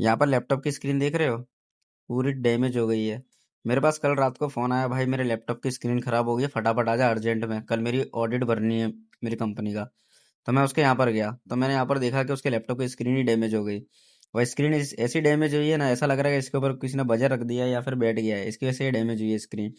यहाँ पर लैपटॉप की स्क्रीन देख रहे हो, पूरी डैमेज हो गई है। मेरे पास कल रात को फ़ोन आया, भाई मेरे लैपटॉप की स्क्रीन ख़राब हो गई है, फटाफट आ जा अर्जेंट में, कल मेरी ऑडिट भरनी है मेरी कंपनी का। तो मैं उसके यहाँ पर गया, तो मैंने यहाँ पर देखा कि उसके लैपटॉप की स्क्रीन ही डैमेज हो गई। वह स्क्रीन ऐसी डैमेज हुई है ना, ऐसा लग रहा है कि इसके ऊपर किसी ने बजर रख दिया है या फिर बैठ गया है, इसकी वजह से ये डैमेज हुई है स्क्रीन।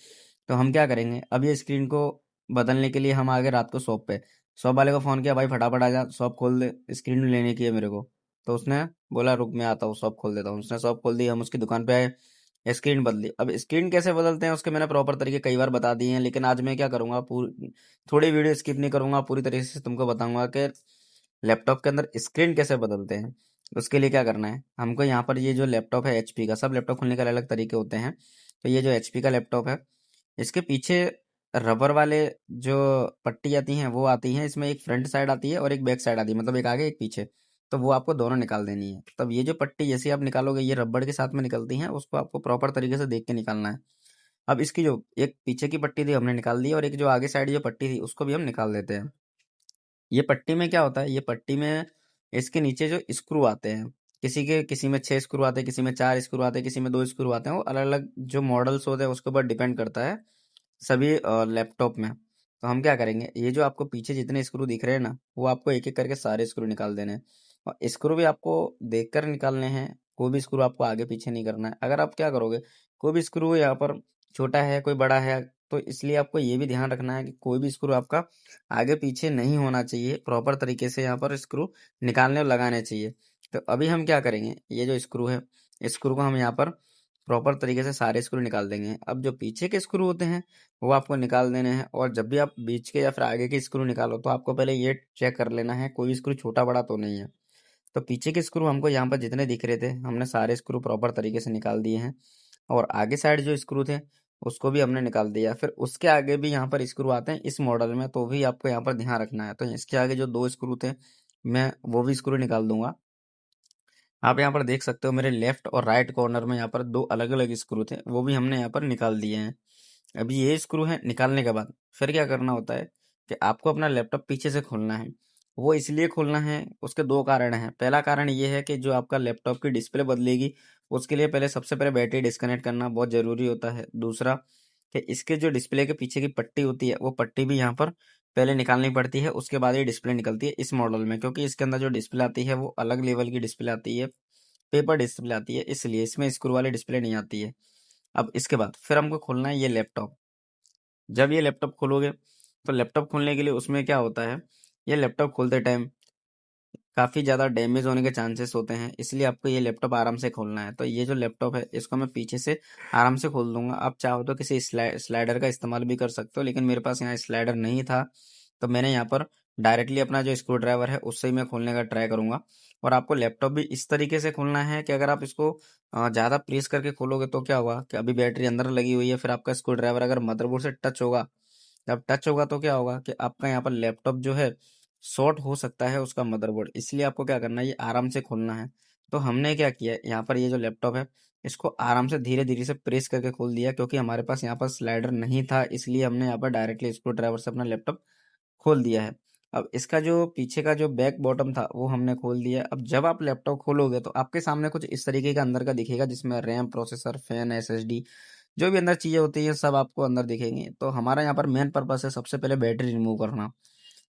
तो हम क्या करेंगे, अब ये स्क्रीन को बदलने के लिए हम आ गए रात को शॉप पे। शॉप वाले को फ़ोन किया, भाई फटाफट आ जा, शॉप खोल दे, स्क्रीन लेने की है मेरे को। तो उसने बोला रुक मैं आता हूँ, शॉप खोल देता हूँ। उसने शॉप खोल दी, हम उसकी दुकान पे आए, स्क्रीन बदली। अब स्क्रीन कैसे बदलते हैं उसके मैंने प्रॉपर तरीके कई बार बता दिए हैं, लेकिन आज मैं क्या करूँगा, पूरी थोड़ी वीडियो स्किप नहीं करूँगा, पूरी तरीके से तुमको बताऊंगा कि लैपटॉप के अंदर स्क्रीन कैसे बदलते हैं। उसके लिए क्या करना है हमको, यहाँ पर ये जो लैपटॉप है एचपी का, सब लैपटॉप खोलने के अलग अलग तरीके होते हैं। तो ये जो एचपी का लैपटॉप है, इसके पीछे रबर वाले जो पट्टी आती हैं वो आती हैं, इसमें एक फ्रंट साइड आती है और एक बैक साइड आती है, मतलब एक आगे एक पीछे। तो वो आपको दोनों निकाल देनी है। तब ये जो पट्टी जैसे आप निकालोगे, ये रबड़ के साथ में निकलती हैं, उसको आपको प्रॉपर तरीके से देख के निकालना है। अब इसकी जो एक पीछे की पट्टी थी हमने निकाल दी, और एक जो आगे साइड जो पट्टी थी उसको भी हम निकाल देते हैं। ये पट्टी में क्या होता है, ये पट्टी में इसके नीचे जो स्क्रू आते हैं, किसी में 6 स्क्रू आते हैं, किसी में 4 स्क्रू आते हैं, किसी में 2 स्क्रू आते हैं, वो अलग अलग जो मॉडल्स होते हैं उसके ऊपर डिपेंड करता है सभी लैपटॉप में। तो हम क्या करेंगे, ये जो आपको पीछे जितने स्क्रू दिख रहे हैं ना, वो आपको एक एक करके सारे स्क्रू निकाल देने हैं। और स्क्रू भी आपको देखकर निकालने हैं, कोई भी स्क्रू आपको आगे पीछे नहीं करना है। अगर आप क्या करोगे, कोई भी स्क्रू यहाँ पर छोटा है कोई बड़ा है, तो इसलिए आपको ये भी ध्यान रखना है कि कोई भी स्क्रू आपका आगे पीछे नहीं होना चाहिए, प्रॉपर तरीके से यहाँ पर स्क्रू निकालने और लगाने चाहिए। तो अभी हम क्या करेंगे, ये जो स्क्रू है, स्क्रू को हम यहाँ पर प्रॉपर तरीके से सारे स्क्रू निकाल देंगे। अब जो पीछे के स्क्रू होते हैं वो आपको निकाल देने हैं, और जब भी आप बीच के या फिर आगे के स्क्रू निकालो तो आपको पहले ये चेक कर लेना है कोई स्क्रू छोटा बड़ा तो नहीं है। तो पीछे के स्क्रू हमको यहाँ पर जितने दिख रहे थे, हमने सारे स्क्रू प्रॉपर तरीके से निकाल दिए हैं। और आगे साइड जो स्क्रू थे उसको भी हमने निकाल दिया। फिर उसके आगे भी यहाँ पर स्क्रू आते हैं इस मॉडल में, तो भी आपको यहाँ पर ध्यान रखना है। तो इसके आगे जो 2 स्क्रू थे, मैं वो भी स्क्रू निकाल दूंगा। आप यहाँ पर देख सकते हो मेरे लेफ्ट और राइट कॉर्नर में यहाँ पर 2 अलग अलग स्क्रू थे, वो भी हमने यहाँ पर निकाल दिए हैं। अभी ये स्क्रू है, निकालने के बाद फिर क्या करना होता है कि आपको अपना लैपटॉप पीछे से खोलना है। वो इसलिए खोलना है, उसके 2 कारण हैं। पहला कारण ये है कि जो आपका लैपटॉप की डिस्प्ले बदलेगी, उसके लिए पहले सबसे पहले बैटरी डिस्कनेक्ट करना बहुत ज़रूरी होता है। दूसरा कि इसके जो डिस्प्ले के पीछे की पट्टी होती है, वो पट्टी भी यहाँ पर पहले निकालनी पड़ती है, उसके बाद ये डिस्प्ले निकलती है इस मॉडल में, क्योंकि इसके अंदर जो डिस्प्ले आती है वो अलग लेवल की डिस्प्ले आती है, पेपर डिस्प्ले आती है, इसलिए इसमें स्क्रू वाली डिस्प्ले नहीं आती है। अब इसके बाद फिर हमको खोलना है ये लैपटॉप। जब ये लैपटॉप खोलोगे, तो लैपटॉप खोलने के लिए उसमें क्या होता है, ये लैपटॉप खोलते टाइम काफ़ी ज़्यादा डैमेज होने के चांसेस होते हैं, इसलिए आपको ये लैपटॉप आराम से खोलना है। तो ये जो लैपटॉप है इसको मैं पीछे से आराम से खोल दूंगा। आप चाहो तो किसी स्लाइडर का इस्तेमाल भी कर सकते हो, लेकिन मेरे पास यहाँ स्लाइडर नहीं था, तो मैंने यहाँ पर डायरेक्टली अपना जो स्क्रू ड्राइवर है उससे ही मैं खोलने का ट्राई करूंगा। और आपको लैपटॉप भी इस तरीके से खोलना है कि अगर आप इसको ज़्यादा प्रेस करके खोलोगे तो क्या होगा कि अभी बैटरी अंदर लगी हुई है, फिर आपका स्क्रू ड्राइवर अगर मदरबोर्ड से टच होगा, जब टच होगा तो क्या होगा कि आपका यहाँ पर लैपटॉप जो है शॉर्ट हो सकता है उसका मदरबोर्ड। इसलिए आपको क्या करना है, ये आराम से खोलना है। तो हमने क्या किया, यहाँ पर ये जो लैपटॉप है इसको आराम से धीरे धीरे से प्रेस करके खोल दिया, क्योंकि हमारे पास यहाँ पर स्लाइडर नहीं था, इसलिए हमने यहाँ पर डायरेक्टली स्क्रू ड्राइवर से अपना लैपटॉप खोल दिया है। अब इसका जो पीछे का जो बैक बॉटम था वो हमने खोल दिया। अब जब आप लैपटॉप खोलोगे तो आपके सामने कुछ इस तरीके का अंदर का दिखेगा, जिसमें रैम, प्रोसेसर, फैन, एसएसडी, जो भी अंदर चीज़ें होती हैं सब आपको अंदर दिखेंगी। तो हमारा यहाँ पर मेन पर्पस है सबसे पहले बैटरी रिमूव करना।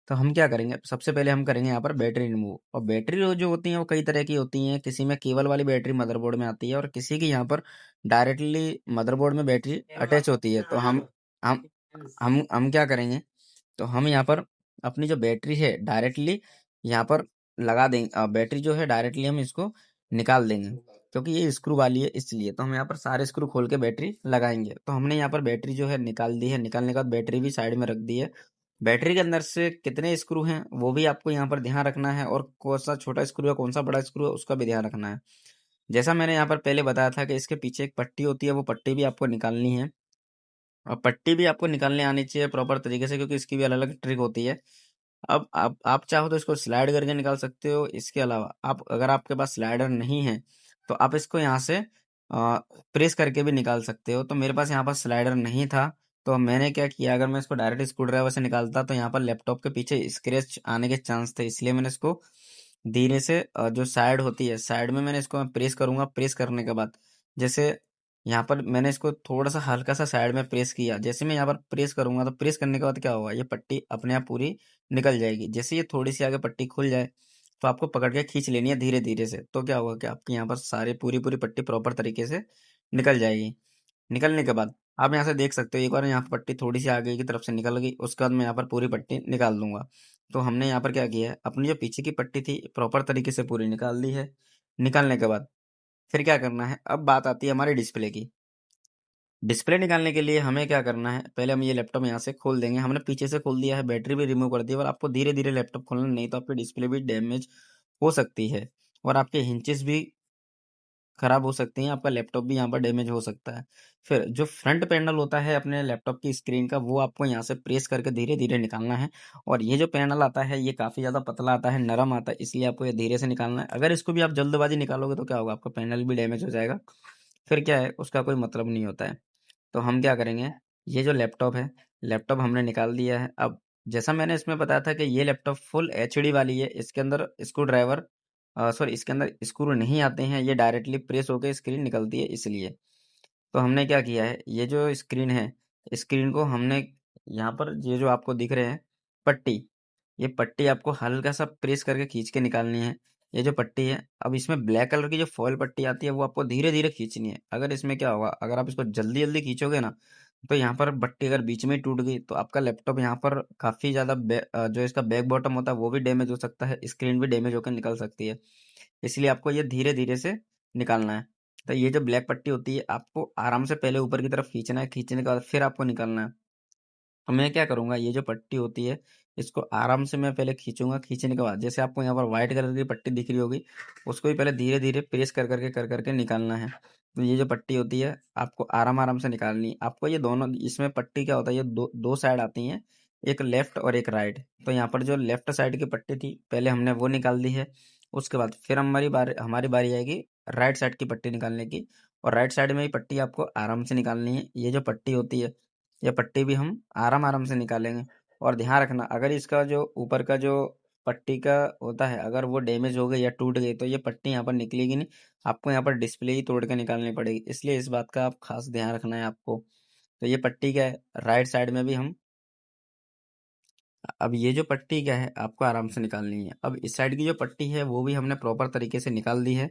तो हम क्या करेंगे, सबसे पहले हम करेंगे यहाँ पर बैटरी रिमूव। और बैटरी जो होती हैं वो कई तरह की होती हैं, किसी में केबल वाली बैटरी मदरबोर्ड में आती है, और किसी की यहाँ पर डायरेक्टली मदरबोर्ड में बैटरी अटैच होती है। तो हम क्या करेंगे, तो हम यहाँ पर अपनी जो बैटरी है डायरेक्टली यहाँ पर लगा देंगे। बैटरी जो है डायरेक्टली हम इसको निकाल देंगे, क्योंकि ये स्क्रू वाली है इसलिए। तो हम यहाँ पर सारे स्क्रू खोल के बैटरी लगाएंगे। तो हमने यहाँ पर बैटरी जो है निकाल दी है, निकालने के बाद बैटरी भी साइड में रख दी है। बैटरी के अंदर से कितने स्क्रू हैं वो भी आपको यहाँ पर ध्यान रखना है, और कौन सा छोटा स्क्रू है कौन सा बड़ा स्क्रू है उसका भी ध्यान रखना है। जैसा मैंने यहाँ पर पहले बताया था कि इसके पीछे एक पट्टी होती है, वो पट्टी भी आपको निकालनी है। और पट्टी भी आपको निकालने आनी चाहिए प्रॉपर तरीके से, क्योंकि इसकी भी अलग अलग ट्रिक होती है। अब आप चाहो तो इसको स्लाइड करके निकाल सकते हो। इसके अलावा आप, अगर आपके पास स्लाइडर नहीं है, तो आप इसको यहाँ से प्रेस करके भी निकाल सकते हो। तो मेरे पास यहाँ पर स्लाइडर नहीं था, तो मैंने क्या किया, अगर मैं इसको डायरेक्ट स्क्रू ड्राइवर से निकालता तो यहाँ पर लैपटॉप के पीछे स्क्रैच आने के चांस थे, इसलिए मैंने इसको धीरे से जो साइड होती है, साइड में मैंने इसको प्रेस करूंगा। प्रेस करने के बाद जैसे यहाँ पर मैंने इसको थोड़ा सा हल्का सा साइड में प्रेस किया। जैसे मैं यहाँ पर प्रेस करूंगा तो प्रेस करने के बाद क्या होगा, ये पट्टी अपने आप पूरी निकल जाएगी। जैसे ये थोड़ी सी आगे पट्टी खुल जाए तो आपको पकड़ के खींच लेनी है धीरे धीरे से। तो क्या होगा कि आपकी यहाँ पर सारी पूरी पूरी पट्टी प्रॉपर तरीके से निकल जाएगी। निकलने के बाद आप यहाँ से देख सकते हो, एक बार यहाँ पर पट्टी थोड़ी सी आगे की तरफ से निकल गई, उसके बाद मैं यहाँ पर पूरी पट्टी निकाल दूंगा। तो हमने यहाँ पर क्या किया है, अपनी जो पीछे की पट्टी थी प्रॉपर तरीके से पूरी निकाल दी है। निकालने के बाद फिर क्या करना है, अब बात आती है हमारे डिस्प्ले की। डिस्प्ले निकालने के लिए हमें क्या करना है, पहले हम ये लैपटॉप यहाँ से खोल देंगे। हमने पीछे से खोल दिया है, बैटरी भी रिमूव कर दी है। और आपको धीरे धीरे लैपटॉप खोलना, नहीं तो आपकी डिस्प्ले भी डैमेज हो सकती है और आपके हिंचेस भी खराब हो सकती हैं, आपका लैपटॉप भी यहाँ पर डैमेज हो सकता है। फिर जो फ्रंट पैनल होता है अपने लैपटॉप की स्क्रीन का, वो आपको यहाँ से प्रेस करके धीरे धीरे निकालना है। और ये जो पैनल आता है ये काफ़ी ज़्यादा पतला आता है, नरम आता है, इसलिए आपको ये धीरे से निकालना है। अगर इसको भी आप जल्दबाजी निकालोगे तो क्या होगा, आपका पैनल भी डैमेज हो जाएगा। फिर क्या है, उसका कोई मतलब नहीं होता है। तो हम क्या करेंगे, ये जो लैपटॉप है, लैपटॉप हमने निकाल दिया है। अब जैसा मैंने इसमें बताया था कि ये लैपटॉप फुल एचडी वाली है, इसके अंदर स्क्रू ड्राइवर सॉरी इसके अंदर स्क्रू नहीं आते हैं, ये डायरेक्टली प्रेस होकर स्क्रीन निकलती है इसलिए। तो हमने क्या किया है, ये जो स्क्रीन है, स्क्रीन को हमने यहाँ पर ये जो आपको दिख रहे हैं पट्टी, ये पट्टी आपको हल्का सा प्रेस करके खींच के निकालनी है। ये जो पट्टी है, अब इसमें ब्लैक कलर की जो फॉयल पट्टी आती है वो आपको धीरे धीरे खींचनी है। अगर इसमें क्या होगा, अगर आप इसको जल्दी जल्दी खींचोगे ना, तो यहाँ पर पट्टी अगर बीच में ही टूट गई तो आपका लैपटॉप यहाँ पर काफ़ी ज़्यादा जो इसका बैक बॉटम होता है वो भी डैमेज हो सकता है, स्क्रीन भी डैमेज होकर निकल सकती है। इसलिए आपको ये धीरे धीरे से निकालना है। तो ये जो ब्लैक पट्टी होती है आपको आराम से पहले ऊपर की तरफ खींचना है, खींचने के बाद फिर आपको निकालना है। तो मैं क्या करूँगा, ये जो पट्टी होती है इसको आराम से मैं पहले खींचूँगा। खींचने के बाद जैसे आपको यहाँ पर व्हाइट कलर की पट्टी दिख रही होगी, उसको भी पहले धीरे-धीरे प्रेस कर करके निकालना है। तो ये जो पट्टी होती है आपको आराम-आराम से निकालनी है। आपको ये दोनों, इसमें पट्टी क्या होता है, ये दो साइड आती हैं, एक लेफ्ट और एक राइट। तो यहाँ पर जो लेफ्ट साइड की पट्टी थी पहले हमने वो निकाल दी है। उसके बाद फिर हमारी बारी आएगी राइट साइड की पट्टी निकालने की। और राइट साइड में ही पट्टी आपको आराम से निकालनी है। ये जो पट्टी होती है, ये पट्टी भी हम आराम-आराम से निकालेंगे। और ध्यान रखना, अगर इसका जो ऊपर का जो पट्टी का होता है, अगर वो डैमेज हो गई या टूट गई तो ये पट्टी यहाँ पर निकलेगी नहीं, आपको यहाँ पर डिस्प्ले ही तोड़ के निकालनी पड़ेगी। इसलिए इस बात का आप खास ध्यान रखना है आपको। तो ये पट्टी क्या है, राइट साइड में भी हम, अब ये जो पट्टी क्या है आपको आराम से निकालनी है। अब इस साइड की जो पट्टी है वो भी हमने प्रॉपर तरीके से निकाल दी है।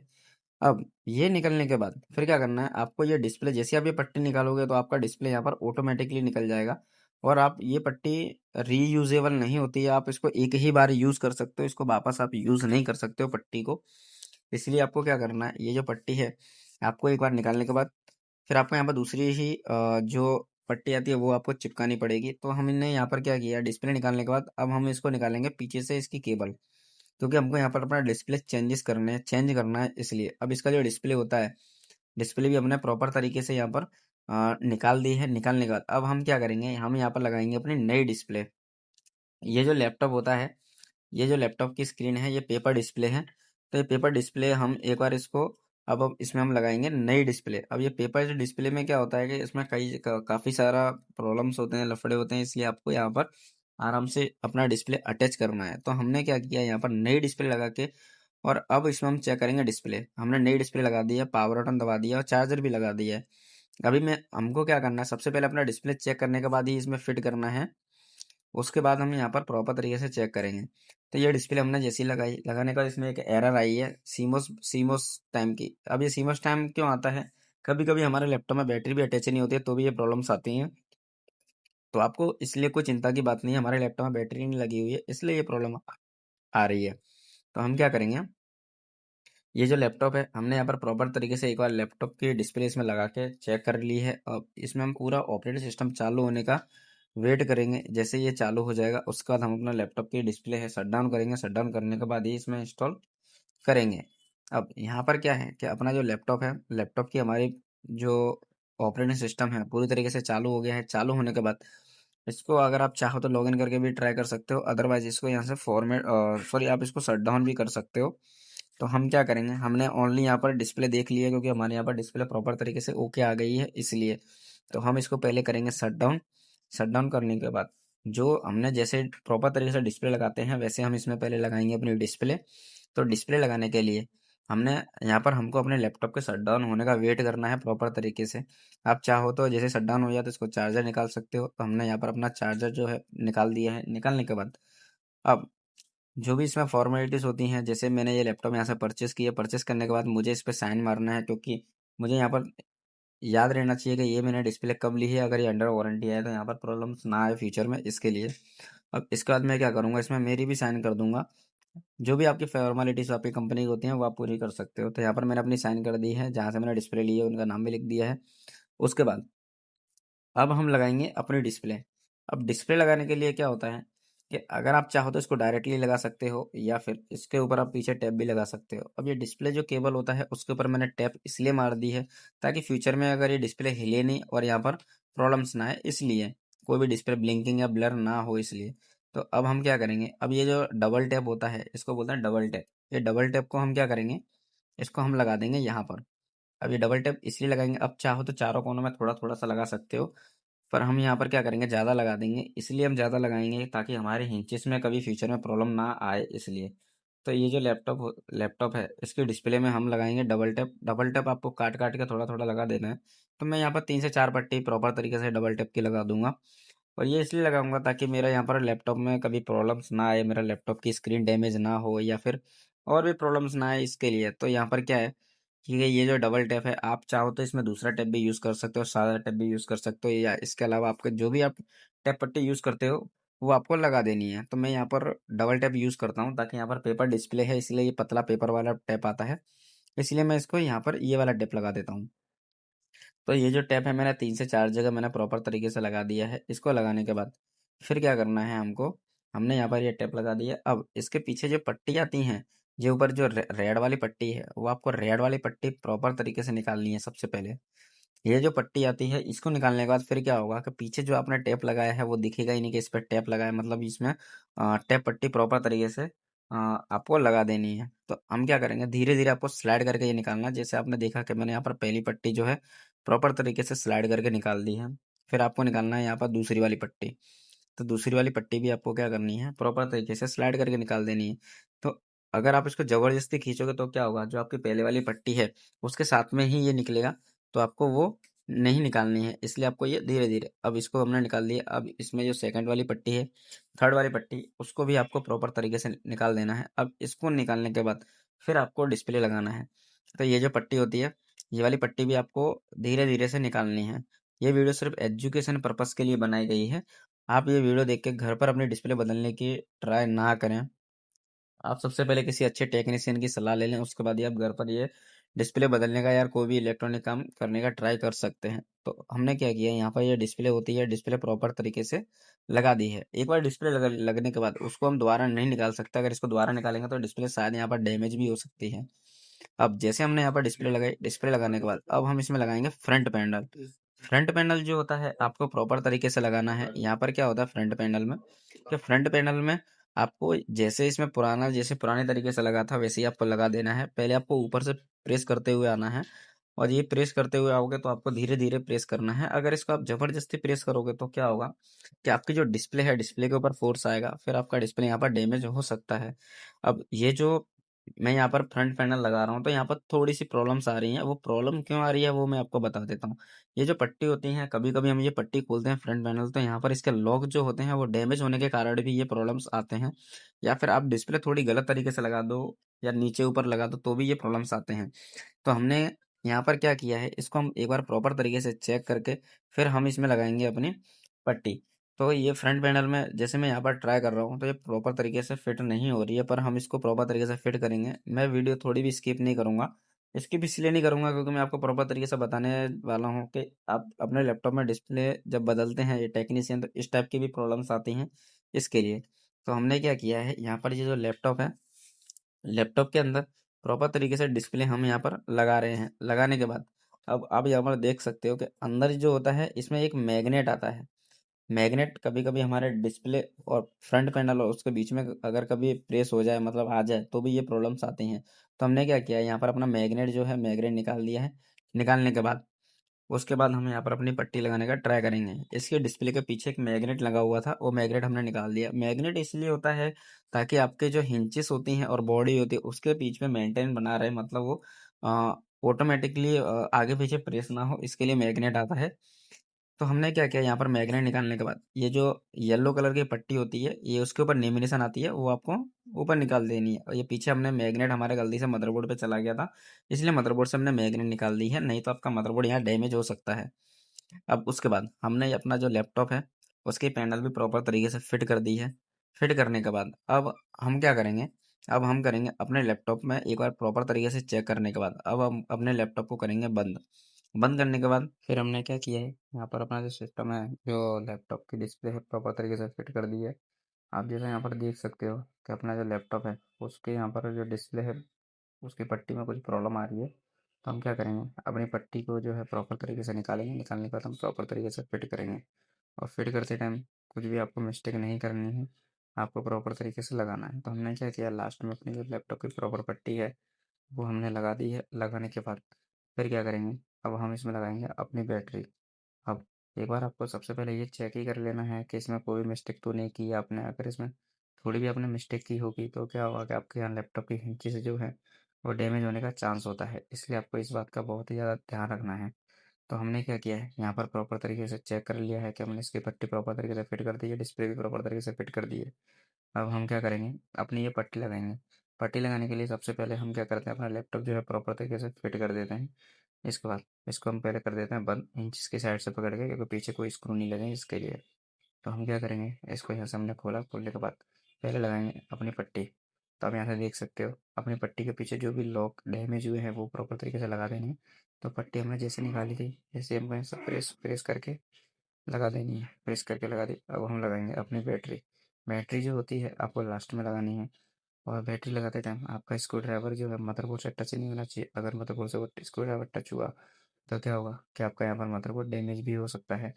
अब ये निकलने के बाद फिर क्या करना है, आपको ये डिस्प्ले, जैसे आप ये पट्टी निकालोगे तो आपका डिस्प्ले यहाँ पर ऑटोमेटिकली निकल जाएगा। और आप ये पट्टी रीयूजेबल नहीं होती है, आप इसको एक ही बार यूज़ कर सकते हो, इसको वापस आप यूज़ नहीं कर सकते हो पट्टी को। इसलिए आपको क्या करना है, ये जो पट्टी है आपको एक बार निकालने के बाद फिर आपको यहाँ पर दूसरी ही जो पट्टी आती है वो आपको चिपकानी पड़ेगी। तो हमने यहाँ पर क्या किया, डिस्प्ले निकालने के बाद अब हम इसको निकालेंगे पीछे से इसकी केबल, क्योंकि हमको यहाँ पर अपना डिस्प्ले चेंज करना है। इसलिए अब इसका जो डिस्प्ले होता है, डिस्प्ले भी हमने प्रॉपर तरीके से यहाँ पर निकाल दी है। निकालने के बाद अब हम क्या करेंगे, हम यहाँ पर लगाएंगे अपनी नई डिस्प्ले। ये जो लैपटॉप होता है, ये जो लैपटॉप की स्क्रीन है ये पेपर डिस्प्ले है। तो ये पेपर डिस्प्ले हम एक बार इसको, अब इसमें हम लगाएंगे नई डिस्प्ले। अब ये पेपर डिस्प्ले में क्या होता है कि इसमें काफ़ी सारा प्रॉब्लम्स होते हैं, लफड़े होते हैं, इसलिए आपको यहाँ पर आराम से अपना डिस्प्ले अटैच करना है। तो हमने क्या किया, यहाँ पर नई डिस्प्ले लगा के, और अब इसमें हम चेक करेंगे डिस्प्ले। हमने नई डिस्प्ले लगा दी है, पावर बटन दबा दिया और चार्जर भी लगा दिया है। अभी मैं हमको क्या करना है, सबसे पहले अपना डिस्प्ले चेक करने के बाद ही इसमें फिट करना है। उसके बाद हम यहाँ पर प्रॉपर तरीके से चेक करेंगे। तो ये डिस्प्ले हमने जैसी लगाई, लगाने के बाद इसमें एक एरर आई है सीमोस सीमोस टाइम की। अब ये सीमोस टाइम क्यों आता है, कभी कभी हमारे लैपटॉप में बैटरी भी अटैच नहीं होती है तो भी ये प्रॉब्लम्स आती हैं। तो आपको इसलिए कोई चिंता की बात नहीं है, हमारे लैपटॉप में बैटरी नहीं लगी हुई है इसलिए ये प्रॉब्लम आ रही है। तो हम क्या करेंगे, ये जो लैपटॉप है हमने यहाँ पर प्रॉपर तरीके से एक बार लैपटॉप की डिस्प्ले इसमें लगा के चेक कर ली है। अब इसमें हम पूरा ऑपरेटिंग सिस्टम चालू होने का वेट करेंगे। जैसे ये चालू हो जाएगा उसके बाद हम अपना लैपटॉप की डिस्प्ले है शट डाउन करेंगे। शट डाउन करने के बाद ही इसमें इंस्टॉल करेंगे। अब यहाँ पर क्या है कि अपना जो लैपटॉप है, लैपटॉप की हमारी जो ऑपरेटिंग सिस्टम है पूरी तरीके से चालू हो गया है। चालू होने के बाद इसको अगर आप चाहो तो लॉगिन करके भी ट्राई कर सकते हो, अदरवाइज इसको यहाँ से फॉर्मेट सॉरी आप इसको शट डाउन भी कर सकते हो। तो हम क्या करेंगे, हमने ओनली यहाँ पर डिस्प्ले देख लिया क्योंकि हमारे यहाँ पर डिस्प्ले प्रॉपर तरीके से ओके आ गई है इसलिए। तो हम इसको पहले करेंगे शट डाउन। शट डाउन करने के बाद जो हमने जैसे प्रॉपर तरीके से डिस्प्ले लगाते हैं वैसे हम इसमें पहले लगाएंगे अपनी डिस्प्ले। तो डिस्प्ले लगाने के लिए हमने यहाँ पर हमको अपने लैपटॉप के शट डाउन होने का वेट करना है प्रॉपर तरीके से। आप चाहो तो जैसे शट डाउन हो जाए तो इसको चार्जर निकाल सकते हो, तो हमने यहाँ पर अपना चार्जर जो है निकाल दिया है। निकालने के बाद अब जो भी इसमें फॉर्मेलिटीज़ होती हैं, जैसे मैंने ये लैपटॉप यहाँ से परचेज़ किया, परचेज़ करने के बाद मुझे इस पे साइन मारना है, क्योंकि मुझे यहाँ पर याद रहना चाहिए कि ये मैंने डिस्प्ले कब ली है। अगर ये अंडर वारंटी है तो यहाँ पर प्रॉब्लम्स ना आए फ्यूचर में, इसके लिए। अब इसके बाद मैं क्या करूँगा, इसमें मेरी भी साइन कर दूंगा। जो भी आपकी फॉर्मेलिटीज़ आपकी कंपनी की होती हैं वो आप पूरी कर सकते हो। तो यहाँ पर मैंने अपनी साइन कर दी है, जहाँ से मैंने डिस्प्ले ली है उनका नाम भी लिख दिया है। उसके बाद अब हम लगाएंगे अपनी डिस्प्ले। अब डिस्प्ले लगाने के लिए क्या होता है कि अगर आप चाहो तो इसको डायरेक्टली लगा सकते हो, या फिर इसके ऊपर आप पीछे टैप भी लगा सकते हो। अब ये डिस्प्ले जो केबल होता है उसके ऊपर मैंने टैप इसलिए मार दी है ताकि फ्यूचर में अगर ये डिस्प्ले हिले नहीं और यहाँ पर प्रॉब्लम्स ना आए, इसलिए कोई भी डिस्प्ले ब्लिंकिंग या ब्लर ना हो, इसलिए। तो अब हम क्या करेंगे, अब ये जो डबल टैप होता है इसको बोलते हैं डबल टैप। ये डबल टैप को हम क्या करेंगे, इसको हम लगा देंगे यहाँ पर। अब ये डबल टैप इसलिए लगाएंगे, अब चाहो तो चारों कोनों में थोड़ा थोड़ा सा लगा सकते हो, पर हम यहाँ पर क्या करेंगे, ज़्यादा लगा देंगे। इसलिए हम ज़्यादा लगाएंगे ताकि हमारे हिंचेस में कभी फ्यूचर में प्रॉब्लम ना आए, इसलिए। तो ये जो लैपटॉप है इसकी डिस्प्ले में हम लगाएंगे डबल टैप। डबल टैप आपको काट काट के थोड़ा थोड़ा लगा देना है। तो मैं यहाँ पर 3 से 4 पट्टी प्रॉपर तरीके से डबल टैप की लगा दूंगा। और ये इसलिए लगाऊंगा ताकि मेरा यहाँ पर लैपटॉप में कभी प्रॉब्लम्स ना आए, मेरा लैपटॉप की स्क्रीन डैमेज ना हो, या फिर और भी प्रॉब्लम्स ना आए, इसके लिए। तो यहाँ पर क्या है, ठीक है, ये जो डबल टैप है, आप चाहो तो इसमें दूसरा टैप भी यूज़ कर सकते हो, सादा टैप भी यूज़ कर सकते हो, या इसके अलावा आपके जो भी आप टैप पट्टी यूज़ करते हो वो आपको लगा देनी है। तो मैं यहाँ पर डबल टैप यूज़ करता हूँ ताकि यहाँ पर पेपर डिस्प्ले है, इसलिए ये पतला पेपर वाला टैप आता है, इसलिए मैं इसको यहाँ पर ये वाला टैप लगा देता हूँ। तो ये जो टैप है मैंने 3 से 4 जगह मैंने प्रॉपर तरीके से लगा दिया है। इसको लगाने के बाद फिर क्या करना है हमको, हमने यहाँ पर ये टैप लगा दिया। अब इसके पीछे जो पट्टी आती हैं, जो ऊपर जो रेड वाली पट्टी है, वो आपको रेड वाली पट्टी प्रॉपर तरीके से निकालनी है सबसे पहले। ये जो पट्टी आती है इसको निकालने के बाद फिर क्या होगा कि पीछे जो आपने टैप लगाया है वो दिखेगा ही नहीं कि इस पर टैप लगाया है, मतलब इसमें टैप पट्टी प्रॉपर तरीके से आपको लगा देनी है। तो हम क्या करेंगे, धीरे धीरे आपको स्लाइड करके ये निकालना है। जैसे आपने देखा कि मैंने यहाँ पर पहली पट्टी जो है प्रॉपर तरीके से स्लाइड करके निकाल दी है। फिर आपको निकालना है यहाँ पर दूसरी वाली पट्टी। तो दूसरी वाली पट्टी भी आपको क्या करनी है, प्रॉपर तरीके से स्लाइड करके निकाल देनी है। तो अगर आप इसको जबरदस्ती खींचोगे तो क्या होगा, जो आपकी पहले वाली पट्टी है उसके साथ में ही ये निकलेगा, तो आपको वो नहीं निकालनी है। इसलिए आपको ये धीरे धीरे, अब इसको हमने निकाल दिया। अब इसमें जो सेकंड वाली पट्टी है, थर्ड वाली पट्टी, उसको भी आपको प्रॉपर तरीके से निकाल देना है। अब इसको निकालने के बाद फिर आपको डिस्प्ले लगाना है। तो ये जो पट्टी होती है, ये वाली पट्टी भी आपको धीरे धीरे से निकालनी है। ये वीडियो सिर्फ एजुकेशन पर्पस के लिए बनाई गई है। आप ये वीडियो देख के घर पर अपनी डिस्प्ले बदलने की ट्राई ना करें। आप सबसे पहले किसी अच्छे टेक्नीशियन की सलाह ले लें, उसके बाद ही आप घर पर ये डिस्प्ले बदलने का या कोई भी इलेक्ट्रॉनिक काम करने का ट्राई कर सकते हैं। तो हमने क्या किया, यहाँ पर ये डिस्प्ले होती है, डिस्प्ले प्रॉपर तरीके से लगा दी है। एक बार डिस्प्ले लगने के बाद उसको हम दोबारा नहीं निकाल सकते। अगर इसको दोबारा निकालेंगे तो डिस्प्ले शायद यहाँ पर डैमेज भी हो सकती है। अब जैसे हमने यहाँ पर डिस्प्ले लगाई, डिस्प्ले लगाने के बाद अब हम इसमें लगाएंगे फ्रंट पैनल। फ्रंट पैनल जो होता है आपको प्रॉपर तरीके से लगाना है। यहाँ पर क्या होता है फ्रंट पैनल में, कि फ्रंट पैनल में आपको जैसे इसमें जैसे पुराने तरीके से लगा था वैसे ही आपको लगा देना है। पहले आपको ऊपर से प्रेस करते हुए आना है, और ये प्रेस करते हुए आओगे तो आपको धीरे धीरे प्रेस करना है। अगर इसको आप जबरदस्ती प्रेस करोगे तो क्या होगा कि आपकी जो डिस्प्ले है, डिस्प्ले के ऊपर फोर्स आएगा, फिर आपका डिस्प्ले यहाँ पर डैमेज हो सकता है। अब ये जो मैं यहाँ पर फ्रंट पैनल लगा रहा हूँ तो यहाँ पर थोड़ी सी प्रॉब्लम्स आ रही हैं। वो प्रॉब्लम क्यों आ रही है वो मैं आपको बता देता हूँ। ये जो पट्टी होती हैं, कभी कभी हम ये पट्टी खोलते हैं फ्रंट पैनल, तो यहाँ पर इसके लॉक जो होते हैं वो डैमेज होने के कारण भी ये प्रॉब्लम्स आते हैं। या फिर आप डिस्प्ले थोड़ी गलत तरीके से लगा दो या नीचे ऊपर लगा दो तो भी ये प्रॉब्लम्स आते हैं। तो हमने यहाँ पर क्या किया है, इसको हम एक बार प्रॉपर तरीके से चेक करके फिर हम इसमें लगाएंगे अपनी पट्टी। तो ये फ्रंट पैनल में जैसे मैं यहाँ पर ट्राई कर रहा हूँ तो ये प्रॉपर तरीके से फिट नहीं हो रही है, पर हम इसको प्रॉपर तरीके से फिट करेंगे। मैं वीडियो थोड़ी भी स्किप नहीं करूँगा। स्किप इसलिए नहीं करूँगा क्योंकि मैं आपको प्रॉपर तरीके से बताने वाला हूँ कि आप अपने लैपटॉप में डिस्प्ले जब बदलते हैं ये टेक्नीशियन, तो इस टाइप की भी प्रॉब्लम्स आती हैं, इसके लिए। तो हमने क्या किया है, यहाँ पर ये जो लैपटॉप है, लैपटॉप के अंदर प्रॉपर तरीके से डिस्प्ले हम यहाँ पर लगा रहे हैं। लगाने के बाद अब आप यहाँ पर देख सकते हो कि अंदर जो होता है इसमें एक मैग्नेट आता है। मैग्नेट कभी कभी हमारे डिस्प्ले और फ्रंट पैनल और उसके बीच में अगर कभी प्रेस हो जाए, मतलब आ जाए, तो भी ये प्रॉब्लम्स आती हैं। तो हमने क्या किया, यहाँ पर अपना मैग्नेट जो है मैग्नेट निकाल दिया है। निकालने के बाद उसके बाद हम यहाँ पर अपनी पट्टी लगाने का ट्राई करेंगे। इसके डिस्प्ले के पीछे एक मैग्नेट लगा हुआ था, वो मैग्नेट हमने निकाल दिया। मैग्नेट इसलिए होता है ताकि आपके जो हिंचेस होती हैं और बॉडी होती है उसके बीच में मेंटेन बना रहे, मतलब वो ऑटोमेटिकली आगे पीछे प्रेस ना हो, इसके लिए मैग्नेट आता है। तो हमने क्या किया, यहाँ पर मैग्नेट निकालने के बाद ये जो येलो कलर की पट्टी होती है, ये उसके ऊपर लेमिनेशन आती है, वो आपको ऊपर निकाल देनी है। और ये पीछे हमने मैग्नेट हमारे गलती से मदरबोर्ड पे चला गया था, इसलिए मदरबोर्ड से हमने मैग्नेट निकाल दी है, नहीं तो आपका मदरबोर्ड यहाँ डैमेज हो सकता है। अब उसके बाद हमने अपना जो लैपटॉप है उसकी पैनल भी प्रॉपर तरीके से फिट कर दी है। फिट करने के बाद अब हम क्या करेंगे, अब हम करेंगे अपने लैपटॉप में एक बार प्रॉपर तरीके से चेक करने के बाद अब हम अपने लैपटॉप को करेंगे बंद। बंद करने के बाद फिर हमने क्या किया है, यहाँ पर अपना जो सिस्टम है, जो लैपटॉप की डिस्प्ले है, प्रॉपर तरीके से फिट कर दी है। आप जैसा यहाँ पर देख सकते हो कि अपना जो लैपटॉप है उसके यहाँ पर जो डिस्प्ले है उसकी पट्टी में कुछ प्रॉब्लम आ रही है। तो हम क्या करेंगे, अपनी पट्टी को जो है प्रॉपर तरीके से निकालेंगे। निकालने के बाद हम प्रॉपर तरीके से फिट करेंगे। और फिट करते टाइम कुछ भी आपको मिस्टेक नहीं करनी है, आपको प्रॉपर तरीके से लगाना है। तो हमने क्या किया, लास्ट में अपनी जो लैपटॉप की प्रॉपर पट्टी है वो हमने लगा दी है। लगाने के बाद फिर क्या करेंगे, अब हम इसमें लगाएंगे अपनी बैटरी। अब एक बार आपको सबसे पहले ये चेक ही कर लेना है कि इसमें कोई मिस्टेक तो नहीं की है आपने। अगर इसमें थोड़ी भी आपने मिस्टेक की होगी तो क्या होगा कि आपके यहाँ लैपटॉप की हिंची जो है वो डैमेज होने का चांस होता है। इसलिए आपको इस बात का बहुत ही ज़्यादा ध्यान रखना है। तो हमने क्या किया है, यहाँ पर प्रॉपर तरीके से चेक कर लिया है कि हमने इसकी पट्टी प्रॉपर तरीके से फिट कर दी है, डिस्प्ले भी प्रॉपर तरीके से फिट कर दी है। अब हम क्या करेंगे, अपनी ये पट्टी लगाएंगे। पट्टी लगाने के लिए सबसे पहले हम क्या करते हैं, अपना लैपटॉप जो है प्रॉपर तरीके से फिट कर देते हैं। इसके बाद इसको हम पहले कर देते हैं बंद, इंच की साइड से पकड़ के, क्योंकि पीछे कोई स्क्रू नहीं लगे इसके लिए। तो हम क्या करेंगे, इसको यहाँ से हमने खोला, खोलने के बाद पहले लगाएंगे अपनी पट्टी। तो आप यहाँ से देख सकते हो अपनी पट्टी के पीछे जो भी लॉक डैमेज हुए हैं वो प्रॉपर तरीके से लगा देंगे। तो पट्टी हमने जैसे निकाली थी जैसे हमको ऐसा प्रेस प्रेस करके लगा देनी है, प्रेस करके लगा दी। अब हम लगाएंगे अपनी बैटरी। बैटरी जो होती है आपको लास्ट में लगानी है। और बैटरी लगाते टाइम आपका स्क्रू ड्राइवर जो है मदरबोर्ड से टच नहीं होना चाहिए। अगर मदरबोर्ड से वो स्क्रू ड्राइवर टच हुआ तो क्या होगा कि आपका यहाँ पर मदरबोर्ड डैमेज भी हो सकता है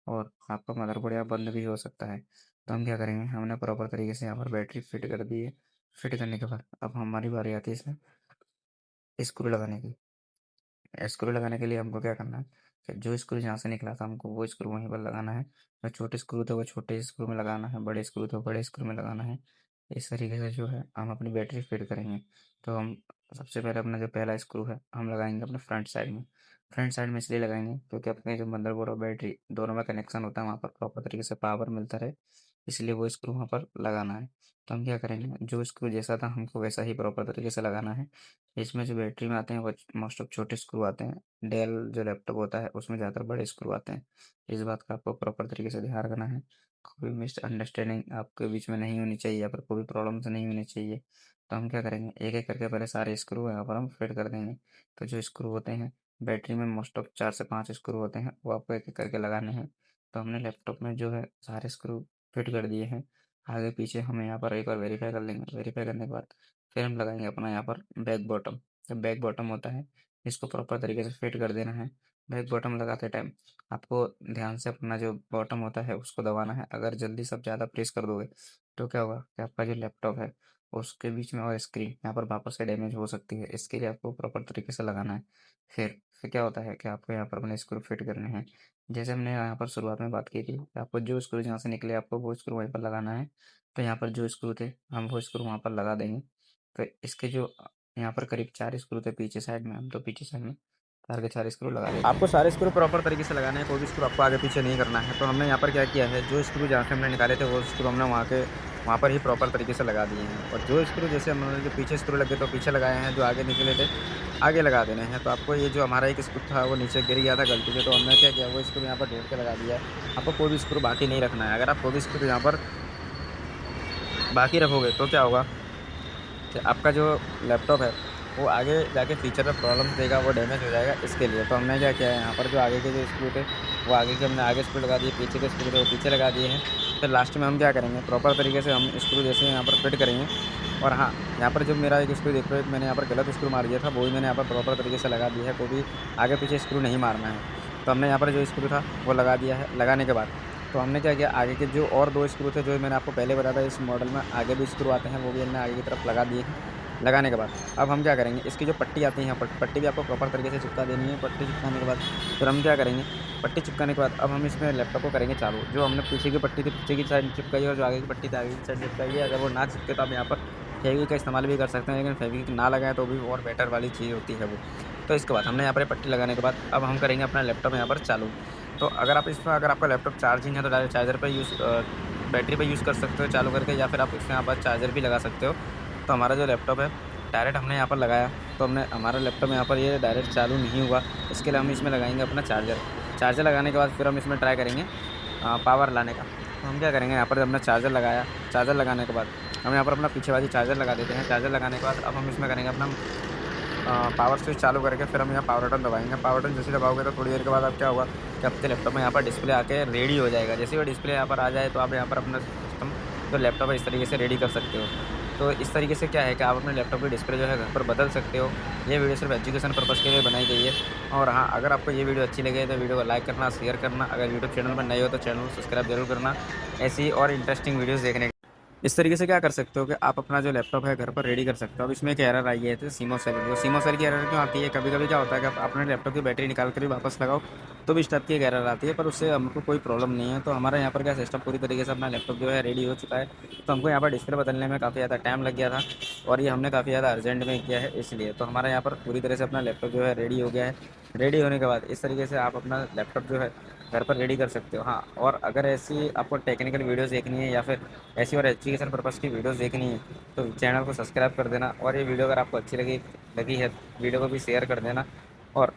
और आपका मदरबोर्ड यहाँ बंद भी हो सकता है। तो हम क्या करेंगे, हमने प्रॉपर तरीके से यहाँ पर बैटरी फिट कर दी है। फिट करने के बाद अब हमारी बारी आती है इसमें स्क्रू लगाने की। स्क्रू लगाने के लिए हमको क्या करना है कि जो स्क्रू जहाँ से निकला था हमको वो स्क्रू वहीं पर लगाना है। जो छोटे स्क्रू थे वो छोटे स्क्रू में लगाना है, बड़े स्क्रू थे बड़े स्क्रू में लगाना है। इस तरीके से जो है हम अपनी बैटरी फिट करेंगे। तो हम सबसे पहले अपना जो पहला स्क्रू है हम लगाएंगे अपने फ्रंट साइड में। फ्रंट साइड में इसलिए लगाएंगे क्योंकि अपने जो मदरबोर्ड और बैटरी दोनों में कनेक्शन होता है, वहाँ पर प्रॉपर तरीके से पावर मिलता रहे, इसलिए वो स्क्रू वहाँ पर लगाना है। तो हम क्या करेंगे, जो स्क्रू जैसा था हमको वैसा ही प्रॉपर तरीके से लगाना है। इसमें जो बैटरी में आते हैं वो मोस्ट ऑफ छोटे स्क्रू आते हैं। डेल जो लैपटॉप होता है उसमें ज़्यादातर बड़े स्क्रू आते हैं। इस बात का आपको प्रॉपर तरीके से ध्यान रखना है। कोई मिसअंडरस्टैंडिंग आपके बीच में नहीं होनी चाहिए, या फिर कोई प्रॉब्लम्स नहीं होनी चाहिए। तो हम क्या करेंगे, एक एक करके पहले सारे स्क्रू यहाँ पर हम फिट कर देंगे। तो जो स्क्रू होते हैं बैटरी में मोस्ट ऑफ 4 से 5 स्क्रू होते हैं, वो आपको एक एक करके लगाने हैं। तो हमने लैपटॉप में जो है सारे स्क्रू फिट कर दिए हैं। आगे पीछे हम यहाँ पर एक बार वेरीफाई कर लेंगे। वेरीफाई करने के बाद फिर हम लगाएंगे अपना यहाँ पर बैक बॉटम। जो बैक बॉटम होता है इसको प्रॉपर तरीके से फिट कर देना है। बैक बॉटम लगाते टाइम आपको ध्यान से अपना जो बॉटम होता है उसको दबाना है। अगर जल्दी सब ज़्यादा प्रेस कर दोगे तो क्या होगा कि आपका जो लैपटॉप है उसके बीच में और स्क्रीन यहाँ पर वापस से डैमेज हो सकती है। इसके लिए आपको प्रॉपर तरीके से लगाना है। फिर क्या होता है कि आपको यहाँ पर अपने स्क्रू फिट करने हैं। जैसे हमने यहाँ पर शुरुआत में बात की थी, आपको जो स्क्रू जहाँ से निकले आपको वो स्क्रू वहीं पर लगाना है। तो यहाँ पर जो स्क्रू थे हम वो स्क्रू वहाँ पर लगा देंगे। तो इसके जो यहाँ पर करीब 4 स्क्रू थे पीछे साइड में, हम तो पीछे साइड में 4 के 4 स्क्रू लगा देते हैं। आपको सारे स्क्रू प्रॉपर तरीके से लगाने हैं, कोई भी स्क्रू आपको आगे पीछे नहीं करना है। तो हमने यहाँ पर क्या किया है, जो स्क्रू जहाँ से हमने निकाले थे वो स्क्रू हमने वहाँ पर ही प्रॉपर तरीके से लगा दिए हैं। और जो स्क्रू जैसे हमने जो पीछे स्क्रू लगे तो पीछे लगाए हैं, जो आगे निकले थे आगे लगा देने हैं। तो आपको ये जो हमारा एक स्क्रू था वो नीचे गिर गया था गलती से, तो हमने क्या किया वो स्क्रू यहाँ पर ढूंढ के लगा दिया है। आपको कोई भी स्क्रू बाकी नहीं रखना है। अगर आप कोई भी स्क्रू यहाँ पर बाकी रखोगे तो क्या होगा कि आपका जो लैपटॉप है वो आगे जाके फीचर में प्रॉब्लम देगा, वो डैमेज हो जाएगा। इसके लिए तो हमने क्या किया है, यहाँ पर जो आगे के जो स्क्रू थे वो आगे के हमने आगे स्क्रू लगा दिए, पीछे के स्क्रू थे वो पीछे लगा दिए हैं। फिर लास्ट में हम क्या करेंगे, प्रॉपर तरीके से हम स्क्रू जैसे यहाँ पर फिट करेंगे। और हाँ, यहाँ पर जो मेरा एक स्क्रू देख रहे हो, मैंने यहाँ पर गलत स्क्रू मार दिया था, वो भी मैंने यहाँ पर प्रॉपर तरीके से लगा दिया है। कोई भी आगे पीछे स्क्रू नहीं मारना है। तो हमने यहाँ पर जो स्क्रू था वो लगा दिया है। लगाने के बाद तो हमने क्या किया, आगे के जो और 2 स्क्रू थे जो मैंने आपको पहले बताया था, इस मॉडल में आगे भी स्क्रू आते हैं, वो भी हमने आगे की तरफ लगा दिए हैं। लगाने के बाद अब हम क्या करेंगे, इसकी जो पट्टी आती है यहाँ पर, पट्टी भी आपको प्रॉपर तरीके से चिपका देनी है। पट्टी चिपकाने के बाद फिर हम क्या करेंगे, पट्टी चिपकाने के बाद अब हम इसमें लैपटॉप को करेंगे चालू। जो हमने पीछे की पट्टी थी पीछे की साइड चिपकाई है, और जो आगे की पट्टी थी आगे की साइड चिपकाई है। अगर वो ना चिपके तो आप यहाँ पर फेविक्विक का इस्तेमाल भी कर सकते हैं, लेकिन फेविक्विक ना लगाएं तो भी और बेटर वाली चीज़ होती है वो। तो इसके बाद हमने यहाँ पर पट्टी लगाने के बाद अब हम करेंगे अपना लैपटॉप यहाँ पर चालू। तो अगर आप इसमें, अगर आपका लैपटॉप चार्जिंग है तो डायरेक्ट चार्जर पर बैटरी पर यूज़ कर सकते हो चालू करके, या फिर आप इसमें यहाँ पर चार्जर भी लगा सकते हो। तो हमारा जो लैपटॉप है डायरेक्ट हमने यहाँ पर लगाया, तो हमने हमारा लैपटॉप यहाँ पर ये डायरेक्ट चालू नहीं हुआ। इसके लिए हम इसमें लगाएंगे अपना चार्जर। चार्जर लगाने के बाद फिर हम इसमें ट्राई करेंगे पावर लाने का। तो हम क्या करेंगे, यहाँ पर हमने चार्जर लगाया। चार्जर लगाने के बाद हम यहाँ पर अपना पीछे वाली चार्जर लगा देते हैं। चार्जर लगाने के बाद अब हम इसमें करेंगे अपना पावर स्विच चालू करके फिर हम यहाँ पावर बटन दबाएंगे। पावर बटन जैसे दबाओगे तो थोड़ी देर के बाद अब क्या होगा कि आपके लैपटॉप में यहाँ पर डिस्प्ले आके रेडी हो जाएगा। जैसे वो डिस्प्ले यहाँ पर आ जाए तो आप यहाँ पर अपना सिस्टम जो लैपटॉप है इस तरीके से रेडी कर सकते हो। तो इस तरीके से क्या है कि आप अपने लैपटॉप की डिस्प्ले जो है घर पर बदल सकते हो। ये वीडियो सिर्फ एजुकेशन पर्पज़ के लिए बनाई गई है। और हाँ, अगर आपको ये वीडियो अच्छी लगे तो वीडियो को लाइक करना, शेयर करना। अगर यूट्यूब चैनल पर नए हो तो चैनल को सब्सक्राइब जरूर करना, ऐसी और इंटरेस्टिंग वीडियोज़ देखने। इस तरीके से क्या कर सकते हो कि आप अपना जो लैपटॉप है घर पर रेडी कर सकते हो। अब इसमें एक एरर आई है, तो सीमो सेल। वो सीमो सेल की एरर क्यों आती है, कभी कभी क्या होता है कि आप अपने लैपटॉप की बैटरी निकाल कर भी वापस लगाओ तो भी इस टाइप की एक एरर आती है, पर उससे हमको कोई प्रॉब्लम नहीं है। तो हमारा यहाँ पर क्या सिस्टम पूरी तरीके से अपना लैपटॉप जो है रेडी हो चुका है। तो हमको यहाँ पर डिस्प्ले बदलने में काफ़ी ज़्यादा टाइम लग गया था, और ये हमने काफ़ी ज़्यादा अर्जेंट में किया है इसलिए। तो हमारा यहाँ पर पूरी तरह से अपना लैपटॉप जो है रेडी हो गया है। रेडी होने के बाद इस तरीके से आप अपना लैपटॉप जो है घर पर रेडी कर सकते हो। हाँ, और अगर ऐसी आपको टेक्निकल वीडियोज़ देखनी है या फिर ऐसी और एजुकेशन पर्पज़ की वीडियोस देखनी है तो चैनल को सब्सक्राइब कर देना। और ये वीडियो अगर आपको अच्छी लगी है, वीडियो को भी शेयर कर देना। और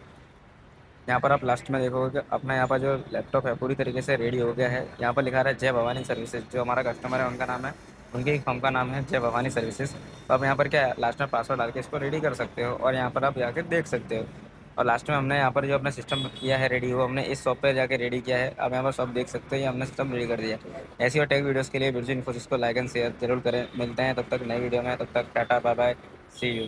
यहाँ पर आप लास्ट में देखोगे कि अपना यहाँ पर जो लैपटॉप है पूरी तरीके से रेडी हो गया है। यहाँ पर लिखा रहा है जय भवानी सर्विसेज। जो हमारा कस्टमर है उनका नाम है, उनके एक फर्म का नाम है जय भवानी सर्विसेज। तो आप यहाँ पर क्या है, लास्ट में पासवर्ड डाल के इसको रेडी कर सकते हो, और यहाँ पर आप जाकर देख सकते हो। और लास्ट में हमने यहाँ पर जो अपना सिस्टम किया है रेडी, वो हमने इस शॉप पे जाके रेडी किया है। अब यहाँ पर शॉप देख सकते हो, ये हमने सिस्टम रेडी कर दिया। ऐसी और टेक वीडियोज़ के लिए बिरजू इन्फोसिस को लाइक एंड शेयर जरूर करें। मिलते हैं तब तक नई वीडियो में, तब तक tata bye bye, see you.